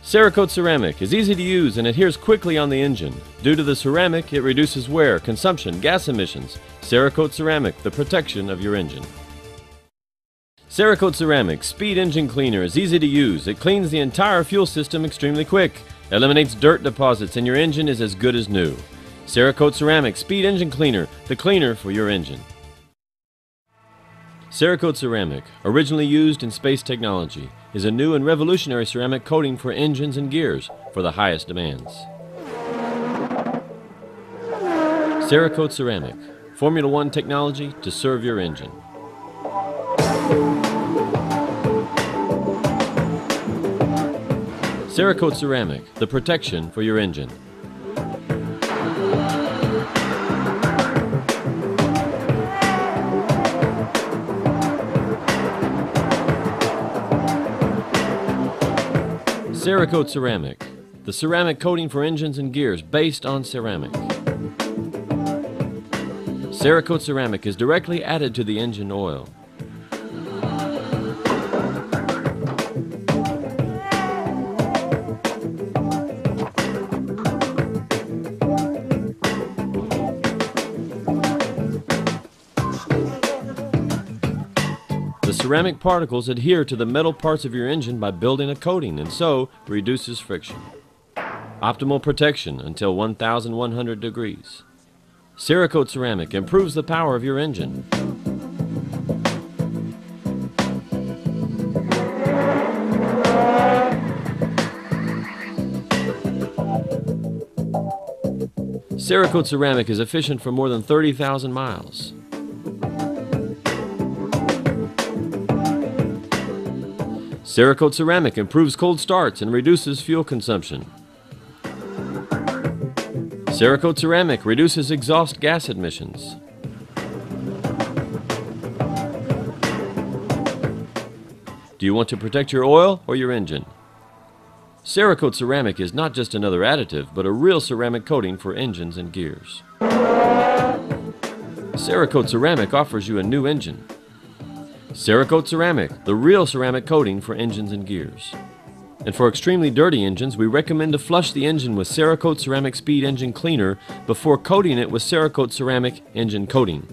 Ceracoat ceramic is easy to use and adheres quickly on the engine. Due to the ceramic, it reduces wear, consumption, gas emissions. Ceracoat ceramic, the protection of your engine. Ceracoat ceramic speed engine cleaner is easy to use. It cleans the entire fuel system extremely quick, eliminates dirt deposits, and your engine is as good as new. Ceracoat ceramic speed engine cleaner, the cleaner for your engine. Ceracoat ceramic, originally used in space technology, is a new and revolutionary ceramic coating for engines and gears for the highest demands. Ceracoat ceramic, Formula One technology to serve your engine. Ceracoat ceramic, the protection for your engine. Ceracoat ceramic, the ceramic coating for engines and gears based on ceramic. Ceracoat ceramic is directly added to the engine oil. The ceramic particles adhere to the metal parts of your engine by building a coating and so reduces friction. Optimal protection until 1,100 degrees. Ceracoat ceramic improves the power of your engine. Ceracoat ceramic is efficient for more than 30,000 miles. Ceracoat ceramic improves cold starts and reduces fuel consumption. Ceracoat ceramic reduces exhaust gas emissions. Do you want to protect your oil or your engine? Ceracoat ceramic is not just another additive, but a real ceramic coating for engines and gears. Ceracoat ceramic offers you a new engine. Ceracoat ceramic, the real ceramic coating for engines and gears. And for extremely dirty engines, we recommend to flush the engine with Ceracoat ceramic speed engine cleaner before coating it with Ceracoat ceramic engine coating.